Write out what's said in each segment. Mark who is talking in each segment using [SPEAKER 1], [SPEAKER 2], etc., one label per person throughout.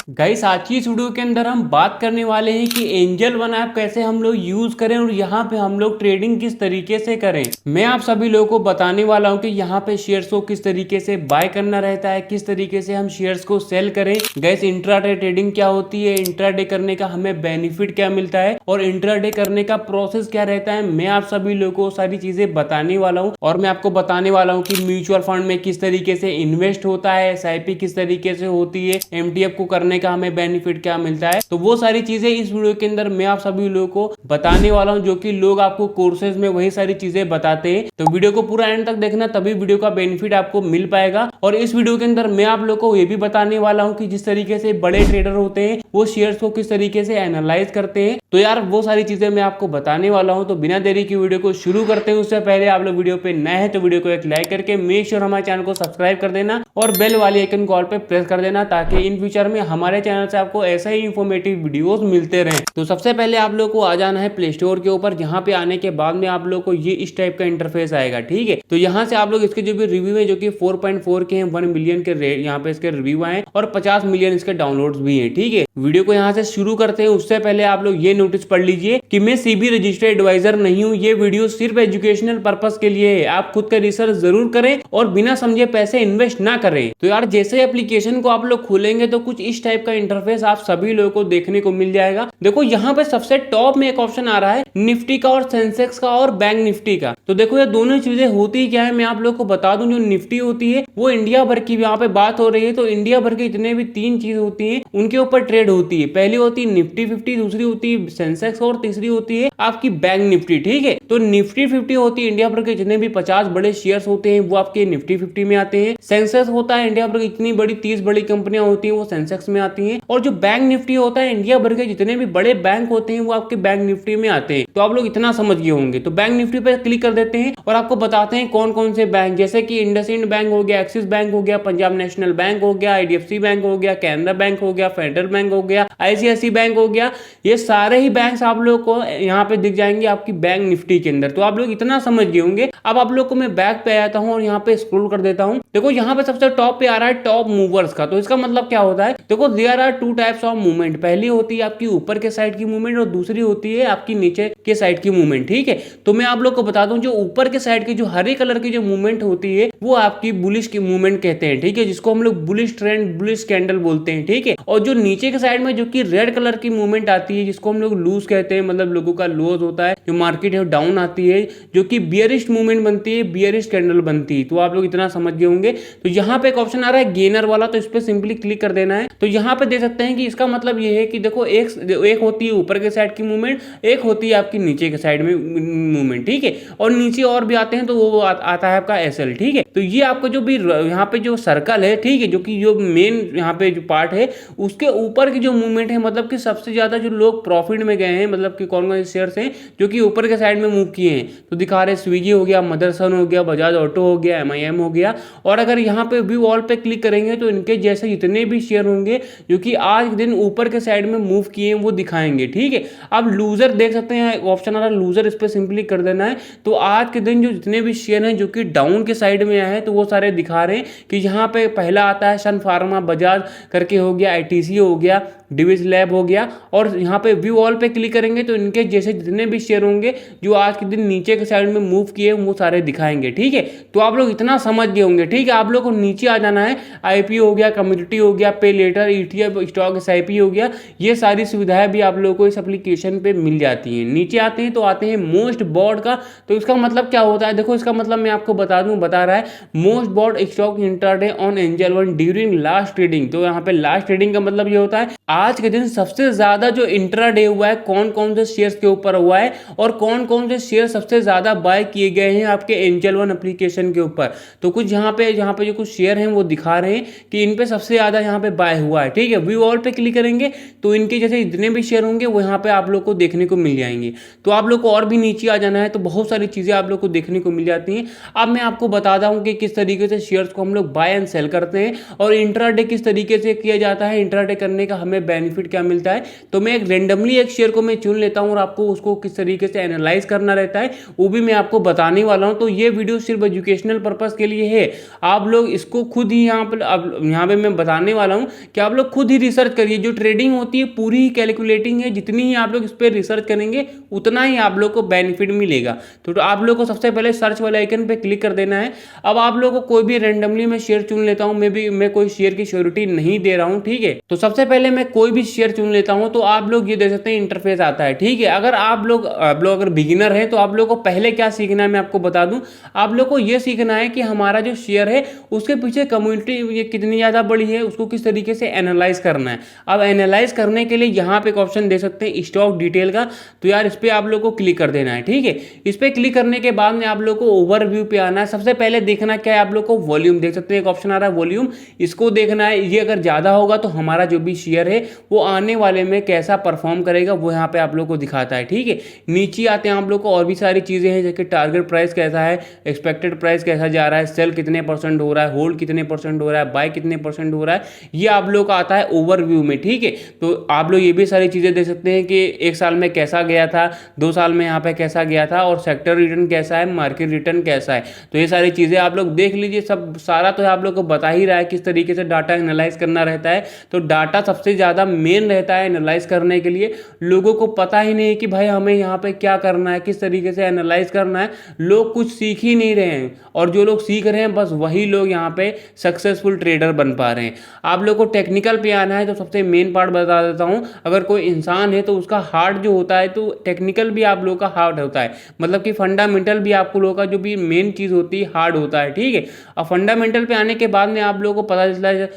[SPEAKER 1] Guys आज की इस वीडियो के अंदर हम बात करने वाले हैं कि एंजल वन ऐप कैसे हम लोग यूज करें और यहाँ पे हम लोग ट्रेडिंग किस तरीके से करें। मैं आप सभी लोगों को बताने वाला हूँ कि यहाँ पे शेयर्स को किस तरीके से बाय करना रहता है, किस तरीके से हम शेयर्स को सेल करें। गाइस इंट्राडे ट्रेडिंग क्या होती है, इंट्राडे करने का हमें बेनिफिट क्या मिलता है और इंट्राडे करने का प्रोसेस क्या रहता है, मैं आप सभी लोगों को सारी चीजें बताने वाला हूँ। और मैं आपको बताने वाला हूँ कि म्यूचुअल फंड में किस तरीके से इन्वेस्ट होता है, एसआईपी किस तरीके से होती है, एमटीएफ को करने का हमें बेनिफिट क्या मिलता है। तो वो सारी चीजें इस वीडियो के अंदर मैं आप सभी लोगों को बताने वाला हूं, जो कि लोग आपको कोर्सेज में वही सारी चीजें बताते हैं। तो वीडियो को पूरा एंड तक देखना, तभी वीडियो का बेनिफिट आपको मिल पाएगा। और इस वीडियो के अंदर मैं आप लोगों को ये भी बताने वाला हूं कि जिस तरीके से बड़े ट्रेडर होते हैं वो शेयर्स को किस तरीके से एनालाइज करते हैं। तो यार वो सारी चीजें मैं आपको बताने वाला हूं। तो बिना देरी की वीडियो को शुरू करते हैं। उससे पहले आप लोग वीडियो पे नए हैं तो वीडियो को एक लाइक करके मेक श्योर हमारे चैनल को सब्सक्राइब कर देना और बेल वाली आइकन कॉल पे प्रेस कर देना, ताकि इन फ्यूचर में हमारे चैनल से आपको ऐसा ही इंफॉर्मेटिव वीडियोस मिलते रहें। तो सबसे पहले आप लोग को आ जाना है प्ले स्टोर के ऊपर। यहाँ पे आने के बाद में आप लोग को ये इस टाइप का इंटरफेस आएगा, ठीक है। तो यहाँ से आप लोग इसके जो भी रिव्यू है, जो कि 4.4 के हैं, 1 मिलियन के रेट यहाँ पे इसके रिव्यू आए और 50 मिलियन इसके डाउनलोड्स भी हैं, ठीक है। वीडियो को यहाँ से शुरू करते हैं। उससे पहले आप लोग ये नोटिस पढ़ लीजिए कि मैं सीबी रजिस्टर्ड एडवाइजर नहीं हूँ। ये वीडियो सिर्फ एजुकेशनल पर्पस के लिए है। आप खुद का रिसर्च जरूर करें और बिना समझे पैसे इन्वेस्ट ना करें। तो यार जैसे एप्लीकेशन को आप लोग खोलेंगे तो कुछ इस टाइप का इंटरफेस आप सभी लोगों को देखने को मिल जाएगा। देखो यहाँ पे सबसे टॉप में एक ऑप्शन आ रहा है निफ्टी का और सेंसेक्स का और बैंक निफ्टी का। तो देखो ये दोनों चीजें होती क्या है, मैं आप लोग को बता दूं। जो निफ्टी होती है वो इंडिया भर की यहाँ पे बात हो रही है। तो इंडिया भर के जितने भी 3 चीज होती है उनके ऊपर ट्रेड होती है। पहली होती है निफ्टी 50, दूसरी होती है सेंसेक्स और तीसरी होती है आपकी बैंक निफ्टी, ठीक है। तो निफ्टी 50 होती है इंडिया भर के जितने भी 50 बड़े शेयर्स होते हैं वो आपके निफ्टी 50 में आते हैं। सेंसेक्स होता है इंडिया भर की जितनी बड़ी 30 बड़ी कंपनियां होती है वो सेंसेक्स में आती है। और जो बैंक निफ्टी होता है इंडिया भर के जितने भी बड़े बैंक होते हैं वो आपके बैंक निफ्टी में आते हैं। तो आप लोग इतना समझ गए होंगे। तो बैंक निफ्टी पे क्लिक कर देते हैं और आपको बताते हैं कौन कौन से बैंक, जैसे कि इंडसइंड बैंक हो गया, एक्सिस बैंक हो गया, पंजाब नेशनल बैंक हो गया, आईडीएफसी बैंक हो गया, कैनरा बैंक हो गया, फेडरल बैंक हो गया, आईसीआईसी बैंक हो गया। ये सारे ही बैंक आप लोग को यहाँ पे दिख जाएंगे आपकी बैंक निफ्टी के अंदर। तो आप लोग इतना समझ गए होंगे। अब आप लोग को मैं बैक पे आता हूँ और यहाँ पे स्क्रॉल कर देता हूँ। देखो यहाँ पे सबसे टॉप पे आ रहा है टॉप मूवर्स का। तो इसका मतलब क्या होता है, देखो there are 2 types of movement. पहली होती है आपकी ऊपर के साइड की मूवमेंट और दूसरी होती है आपकी नीचे के साइड की मूवमेंट, ठीक है। तो मैं आप लोग को बता दूं, जो ऊपर के साइड की जो हरे कलर की जो मूवमेंट होती है वो आपकी बुलिश की मूवमेंट कहते हैं, ठीक है, जिसको हम लोग बुलिश ट्रेंड, बुलिश कैंडल बोलते हैं, ठीक है। और जो नीचे के साइड में जो कि रेड कलर की मूवमेंट आती है जिसको हम लोग लूज कहते हैं, मतलब लोगों का लॉस होता है, जो मार्केट है डाउन आती है, जो कि बियरिश मूवमेंट बनती है, बियरिश कैंडल बनती है। तो आप लोग इतना समझ गए होंगे। तो यहाँ पे एक ऑप्शन आ रहा है गेनर वाला, तो इस पे सिंपली क्लिक कर देना है। तो यहाँ पे देख सकते हैं कि इसका मतलब ये है कि देखो एक होती है ऊपर के साइड की मूवमेंट, एक होती है आपकी नीचे के साइड में मूवमेंट, ठीक है। और नीचे और भी आते हैं तो वो आता है आपका एसएल, ठीक है। तो ये आपको जो भी यहाँ पे जो सर्कल है, ठीक है, जो कि जो मेन यहाँ पे जो पार्ट है उसके ऊपर की जो मूवमेंट है, मतलब कि सबसे ज्यादा जो लोग प्रॉफिट में गए हैं, मतलब कि कौन कौन से शेयर्स हैं जो कि ऊपर के साइड में मूव किए हैं। तो दिखा रहे स्विगी हो गया, मदरसन हो गया, बजाज ऑटो हो गया, एमआईएम हो गया। और अगर यहाँ पे व्यू ऑल पे क्लिक करेंगे तो इनके जैसे जितने भी शेयर होंगे जो कि आज दिन ऊपर के साइड में मूव किए हैं वो दिखाएंगे, ठीक है। अब लूजर देख सकते हैं, ऑप्शन आ रहा है लूजर, इस पे सिंपली कर देना है। तो आज के दिन जो जितने भी शेयर हैं जो कि डाउन के साइड में आए हैं तो वो सारे दिखा रहे हैं कि यहाँ पे पहला आता है सन फार्मा, बजाज करके हो गया, आईटीसी हो गया, डिविज लैब हो गया। और यहाँ पे व्यू ऑल पे क्लिक करेंगे तो इनके जैसे जितने भी शेयर होंगे जो आज के दिन नीचे के साइड में मूव किए वो सारे दिखाएंगे, ठीक है। तो आप लोग इतना समझ गए होंगे, ठीक है। आप लोग को नीचे आ जाना है, आईपीओ हो गया, कम्युनिटी हो गया, पे लेटर, ईटीएफ, स्टॉक एसआईपी हो गया। ये सारी सुविधाएं भी आप लोगों को इस एप्लीकेशन पे मिल जाती हैं। नीचे आते हैं तो आते हैं मोस्ट बॉट का। तो इसका मतलब क्या होता है, देखो इसका मतलब मैं आपको बता रहा है most bought stock intraday on Angel One during last trading. तो यहाँ पे लास्ट ट्रेडिंग का मतलब ये होता है आज के दिन सबसे ज्यादा जो इंट्राडे हुआ है, कौन कौन से शेयर्स के ऊपर हुआ है और कौन कौन से शेयर सबसे ज्यादा बाय किए गए हैं आपके एंजल वन एप्लीकेशन के ऊपर। तो कुछ यहाँ पे जो कुछ शेयर हैं वो दिखा रहे हैं कि इन पे सबसे ज्यादा यहाँ पे बाय हुआ है, ठीक है। व्यू ऑल पे क्लिक करेंगे तो इनके जैसे जितने भी शेयर होंगे वो यहाँ पे आप लोग को देखने को मिल जाएंगे। तो आप लोग को और भी नीचे आ जाना है तो बहुत सारी चीजें आप लोग को देखने को मिल जाती हैं। अब मैं आपको बताता हूँ कि किस तरीके से शेयर्स को हम लोग बाय एंड सेल करते हैं और इंट्राडे किस तरीके से किया जाता है, इंट्राडे करने का हमें हमें बेनिफिट क्या मिलता है। तो मैं एक रेंडमली एक शेयर को मैं चुन लेता हूँ और आपको उसको किस तरीके से एनालाइज करना रहता है वो भी मैं आपको बताने वाला हूँ। तो ये वीडियो सिर्फ एजुकेशनल पर्पस के लिए है, आप लोग इसको खुद ही यहाँ पर अब यहाँ पे मैं बताने वाला हूँ कि आप लोग खुद ही रिसर्च करिए। जो ट्रेडिंग होती है पूरी ही कैलकुलेटिंग है, जितनी ही आप लोग इस पर रिसर्च करेंगे उतना ही आप लोग को बेनिफिट मिलेगा। तो आप लोग को सबसे पहले सर्च वाले आइकन पे क्लिक कर देना है। अब आप लोगों को कोई भी रेंडमली मैं शेयर चुन लेता हूं, मैं कोई शेयर की श्योरिटी नहीं दे रहा हूं, ठीक है। तो सबसे पहले मैं कोई भी शेयर चुन लेता हूं, तो आप लोग ये देख सकते हैं इंटरफेस आता है, ठीक है। अगर आप लोग अगर बिगिनर हैं तो आप लोग को पहले क्या सीखना है मैं आपको बता दूं। आप लोग को यह सीखना है कि हमारा जो शेयर है उसके पीछे कम्युनिटी कितनी ज्यादा बड़ी है, उसको किस तरीके से एनालाइज करना है। अब एनालाइज करने के लिए यहाँ पे एक ऑप्शन दे सकते हैं स्टॉक डिटेल का, तो यार इस पे आप लोग को क्लिक कर देना है, ठीक है। इस पे क्लिक करने के बाद में आप लोग को ओवरव्यू पे आना है। सबसे पहले देखना क्या है, आप लोग को वॉल्यूम देख सकते हैं, एक ऑप्शन आ रहा है वॉल्यूम, इसको देखना है। ये अगर ज्यादा होगा तो हमारा जो भी शेयर है वो आने वाले में कैसा परफॉर्म करेगा वो यहाँ पे आप लोग को दिखाता है, ठीक है। नीचे आते हैं आप लोग को और भी सारी चीजें हैं, जैसे टारगेट प्राइस कैसा है, एक्सपेक्टेड प्राइस कैसा जा रहा है, सेल कितने % हो रहा है, होल्ड कितने % हो रहा है, बाय कितने % हो रहा है, ये आप लोग का आता है ओवरव्यू में, ठीक है। तो आप लोग ये भी सारी चीजें देख सकते हैं कि एक साल में कैसा गया था, 2 साल में यहाँ पे कैसा गया था, और सेक्टर रिटर्न कैसा है, मार्केट रिटर्न कैसा है। तो ये सारी चीजें आप लोग देख लीजिए। सब सारा तो आप लोग को बता ही रहा है किस तरीके से डाटा एनालाइज करना रहता है। तो डाटा सबसे ज्यादा मेन रहता है एनालाइज करने के लिए। लोगों को पता ही नहीं कि भाई हमें यहाँ पे क्या करना है, किस तरीके से एनालाइज करना है। लोग कुछ सीख ही नहीं रहे हैं, और जो लोग सीख रहे हैं बस वही लोग यहाँ पे सक्सेसफुल ट्रेडर बन पा रहे हैं। आप लोग को टेक्निकल पे आना है, तो सबसे मेन पार्ट बता देता हूँ। अगर कोई इंसान है तो उसका हार्ट जो होता है, तो टेक्निकल भी आप लोग का हार्ड होता है, मतलब कि फंडामेंटल भी आप लोगों का जो भी मेन चीज होती है हार्ड होता है, ठीक है। अब फंडामेंटल पे आने के बाद में आप लोगों को पता चलता है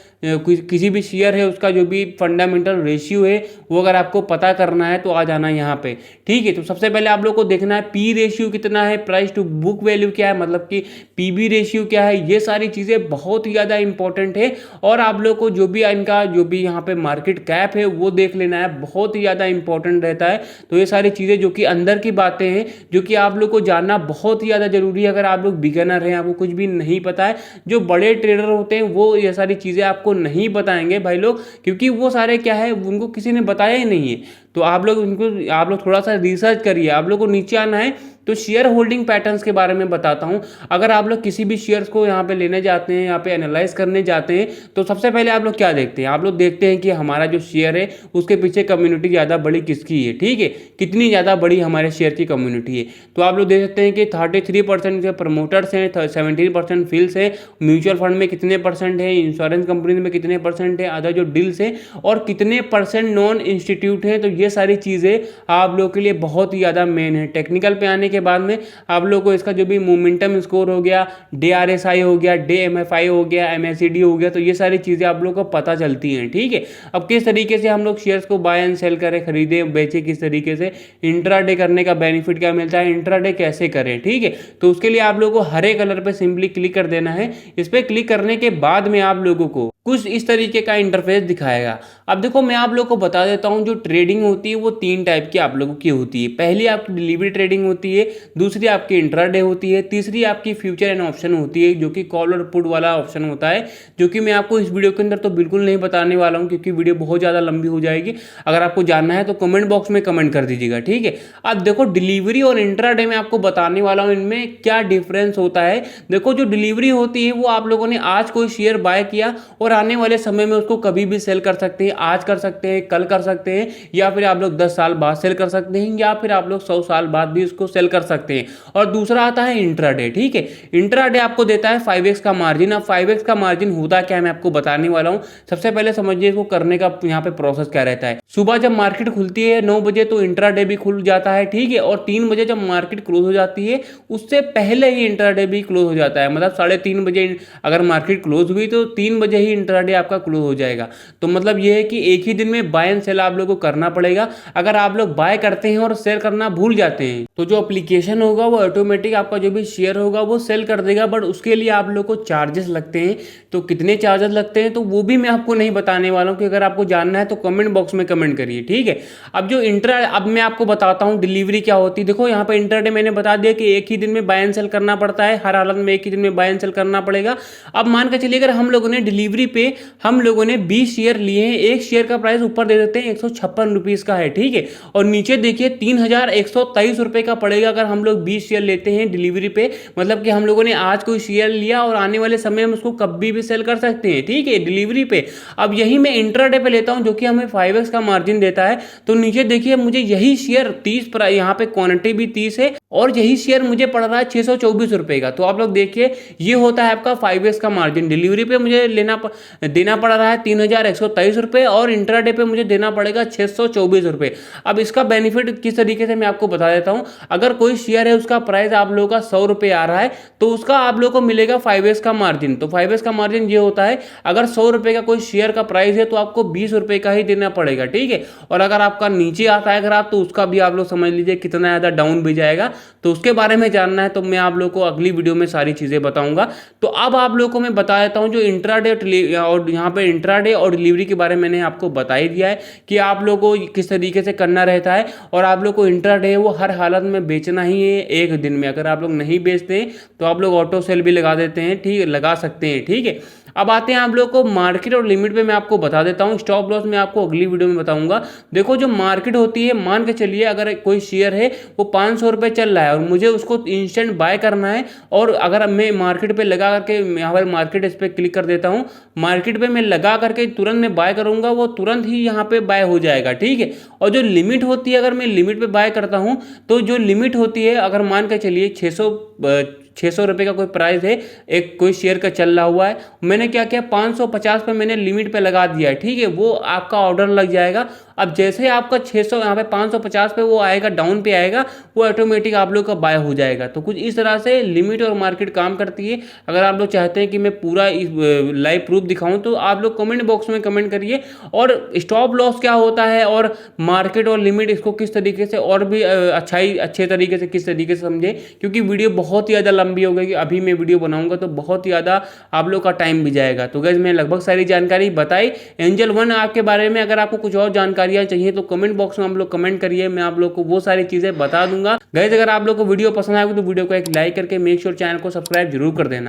[SPEAKER 1] किसी भी शेयर है उसका जो भी फंडामेंटल रेशियो है वो अगर आपको पता करना है तो आ जाना यहाँ पे, ठीक है। तो सबसे पहले आप लोग को देखना है पी रेशियो कितना है, प्राइस टू बुक वैल्यू क्या है, मतलब कि पीबी रेशियो क्या है। ये सारी चीजें बहुत ही ज्यादा इंपॉर्टेंट है। और आप लोग को जो भी इनका जो भी यहाँ पे मार्केट कैप है वो देख लेना है, बहुत ही ज्यादा इंपॉर्टेंट रहता है। तो ये सारी चीजें जो कि अंदर की बातें हैं जो कि आप लोग को जानना बहुत ही ज्यादा जरूरी है। अगर आप लोग बिगिनर हैं, आपको कुछ भी नहीं पता है, जो बड़े ट्रेडर होते हैं वो ये सारी चीजें आपको नहीं बताएंगे भाई लोग, क्योंकि वो सारे क्या है उनको किसी ने बताया ही नहीं है। तो आप लोग थोड़ा सा रिसर्च करिए। आप लोग को नीचे आना है, तो शेयर होल्डिंग पैटर्न्स के बारे में बताता हूं। अगर आप लोग किसी भी शेयर्स को यहाँ पे लेने जाते हैं, यहाँ पे एनालाइज करने जाते हैं, तो सबसे पहले आप लोग क्या देखते हैं, आप लोग देखते हैं कि हमारा जो शेयर है उसके पीछे कम्युनिटी ज़्यादा बड़ी किसकी है, ठीक है, कितनी ज़्यादा बड़ी हमारे शेयर की कम्युनिटी है। तो आप लोग देख सकते हैं कि 33% के प्रमोटर्स हैं, 17% फील्स है, म्यूचुअल फंड में कितने % है, इंश्योरेंस कंपनी में कितने % है, अदर जो डील्स है, और कितने % नॉन इंस्टीट्यूट है। तो ये सारी चीज़ें आप लोग के लिए बहुत ही ज़्यादा मेन है। टेक्निकल पे आने के बाद में आप लोग को इसका जो भी मोमेंटम स्कोर हो गया, डे RSI हो गया, डे MFI हो गया, MACD हो गया, तो ये सारी चीजें आप लोग को पता चलती हैं, ठीक है। अब किस तरीके से हम लोग शेयर्स को बाय एंड सेल करें, खरीदे बेचे, किस तरीके से इंट्राडे करने का बेनिफिट क्या मिलता है, इंट्राडे कैसे करें, ठीक है। तो उसके लिए आप लोगों को हरे कलर पे सिंपली क्लिक कर देना है। इस पे क्लिक करने के बाद में आप लोगों को कुछ इस तरीके का इंटरफेस दिखाएगा। अब देखो मैं आप लोग को बता देता हूं, जो ट्रेडिंग होती है वो 3 टाइप की आप लोगों की होती है। पहली आपकी डिलीवरी ट्रेडिंग होती है, दूसरी आपकी इंट्राडे होती है, तीसरी आपकी फ्यूचर एंड ऑप्शन होती है, जो कि कॉल और पुट वाला ऑप्शन होता है, जो कि मैं आपको इस वीडियो के अंदर तो बिल्कुल नहीं बताने वाला हूं, क्योंकि वीडियो बहुत ज़्यादा लंबी हो जाएगी। अगर आपको जानना है तो कमेंट बॉक्स में कमेंट कर दीजिएगा, ठीक है। अब देखो डिलीवरी और इंट्राडे में आपको बताने वाला हूँ इनमें क्या डिफरेंस होता है। देखो जो डिलीवरी होती है वो आप लोगों ने आज कोई शेयर बाय किया और आने वाले समय में उसको कभी भी सेल कर सकते हैं, आज कर सकते हैं, कल कर सकते हैं, या फिर आप लोग 10 साल बाद सेल कर सकते हैं, या फिर आप लोग 100 साल बाद भी उसको सेल कर सकते हैं। और दूसरा आता है इंट्राडे, ठीक है। इंट्राडे आपको देता है 5x का मार्जिन। अब 5x का मार्जिन होता क्या है मैं आपको बताने वाला हूं। सबसे पहले समझिए इसको करने का यहाँ पे प्रोसेस क्या रहता है। सुबह जब मार्केट खुलती है 9 बजे तो इंट्राडे भी खुल जाता है, ठीक है। और 3 बजे जब मार्केट क्लोज हो जाती है उससे पहले ही इंट्राडे भी क्लोज हो जाता है, मतलब 3:30 बजे अगर मार्केट क्लोज हुई तो 3 बजे ही इंट्राडे आपका क्लोज हो जाएगा। तो मतलब यह है कि एक ही दिन में बाय एंड सेल आप लोगों को करना पड़ेगा। अगर आप लोग बाय करते हैं और सेल करना भूल जाते हैं तो जो एप्लीकेशन होगा वो ऑटोमेटिक आपका जो भी शेयर होगा वो सेल कर देगा, बट उसके लिए आप लोग को चार्जेस लगते हैं। तो कितने चार्जेस लगते हैं तो वो भी मैं आपको नहीं बताने वाला हूँ, कि अगर आपको जानना है तो कमेंट बॉक्स में कमेंट करिए, ठीक है। अब मैं आपको बताता हूँ डिलीवरी क्या होती है। देखो यहाँ पे इंट्राडे मैंने बता दिया कि एक ही दिन में बाय एंड सेल करना पड़ता है, हर हालत में एक ही दिन में बाय एंड सेल करना पड़ेगा। अब मान के चलिए अगर हम लोगों ने डिलीवरी पे हम लोगों ने 20 शेयर लिए हैं, एक शेयर का प्राइस ऊपर दे देते हैं 156 रुपीज़ का है, ठीक है। और नीचे देखिए 3123 रुपये का पड़ेगा अगर हम लोग 20 शेयर लेते हैं डिलीवरी पे। मतलब कि हम लोगों ने आज कोई शेयर लिया और आने वाले समय में उसको कभी भी सेल कर सकते हैं, ठीक है, डिलीवरी पे। अब यही मैं इंट्राडे पे लेता हूं जो कि हमें 5x का मार्जिन देता है। तो नीचे देखिए मुझे यही शेयर 30 पर, यहाँ पे क्वांटिटी भी 30 है और यही शेयर मुझे पड़ रहा है 624 रुपए का। तो आप लोग देखिए ये होता है आपका 5x का मार्जिन। डिलीवरी पे मुझे देना पड़ रहा है 3123 रुपये और इंट्राडे पे मुझे देना पड़ेगा 624 रुपये। अब इसका बेनिफिट किस तरीके से मैं आपको बता देता हूं। अगर कोई शेयर है उसका प्राइस आप लोगों का 100 रुपये आ रहा है तो उसका आप लोगों को मिलेगा 5x का मार्जिन। तो 5x का मार्जिन ये होता है अगर 100 रुपये का कोई शेयर का प्राइस है तो आपको 20 रुपये का ही देना पड़ेगा, ठीक है। और अगर आपका नीचे आता है ग्राफ तो उसका भी आप लोग समझ लीजिए कितना ज़्यादा डाउन भी जाएगा। तो उसके बारे में जानना है तो मैं आप लोगों को अगली वीडियो में सारी चीज़ें बताऊंगा। तो अब आप लोगों को मैं बता देता हूं जो इंट्राडे और यहाँ पे इंट्राडे और डिलीवरी के बारे में मैंने आपको बता ही दिया है कि आप लोगों को किस तरीके से करना रहता है। और आप लोग को इंट्राडे है वो हर हालत में बेचना ही है एक दिन में। अगर आप लोग नहीं बेचते हैं तो आप लोग ऑटो सेल भी लगा देते हैं, ठीक, लगा सकते हैं, ठीक है। अब आते हैं आप लोग को मार्केट और लिमिट पे मैं आपको बता देता हूं। स्टॉप लॉस मैं आपको अगली वीडियो में बताऊंगा। देखो जो मार्केट होती है, मान के चलिए अगर कोई शेयर है वो 500 रुपये चल रहा है और मुझे उसको इंस्टेंट बाय करना है, और अगर मैं मार्केट पे लगा करके यहाँ पर मार्केट इस पर क्लिक कर देता हूँ, मार्केट पे मैं लगा करके तुरंत मैं बाय करूंगा, वो तुरंत ही यहाँ पे बाय हो जाएगा, ठीक है। और जो लिमिट होती है अगर मैं लिमिट पे बाय करता हूँ तो जो लिमिट होती है अगर मान के चलिए 600 रुपये का कोई प्राइस है, एक कोई शेयर का चल रहा हुआ है, मैंने क्या किया 550 पे मैंने लिमिट पे लगा दिया है, ठीक है। वो आपका ऑर्डर लग जाएगा। अब जैसे आपका 600 यहाँ पे 550 पे वो आएगा, डाउन पे आएगा, वो ऑटोमेटिक आप लोग का बाय हो जाएगा। तो कुछ इस तरह से लिमिट और मार्केट काम करती है। अगर आप लोग चाहते हैं कि मैं पूरा लाइव प्रूफ दिखाऊं तो आप लोग कमेंट बॉक्स में कमेंट करिए। और स्टॉप लॉस क्या होता है और मार्केट और लिमिट इसको किस तरीके से और भी अच्छे तरीके से किस तरीके से समझे, क्योंकि वीडियो बहुत ही ज़्यादा लंबी हो गई। अभी मैं वीडियो बनाऊंगा तो बहुत ही ज़्यादा आप लोग का टाइम भी जाएगा। तो गाइस मैं लगभग सारी जानकारी बताई एंजल वन ऐप के बारे में। अगर आपको कुछ और जानकारियाँ चाहिए तो कमेंट बॉक्स में आप लोग कमेंट करिए, मैं आप लोग को वो सारी चीज़ें बता दूंगा। गाइस अगर आप लोग को वीडियो पसंद आएगी तो वीडियो को एक लाइक करके मेक श्योर चैनल को सब्सक्राइब जरूर कर देना।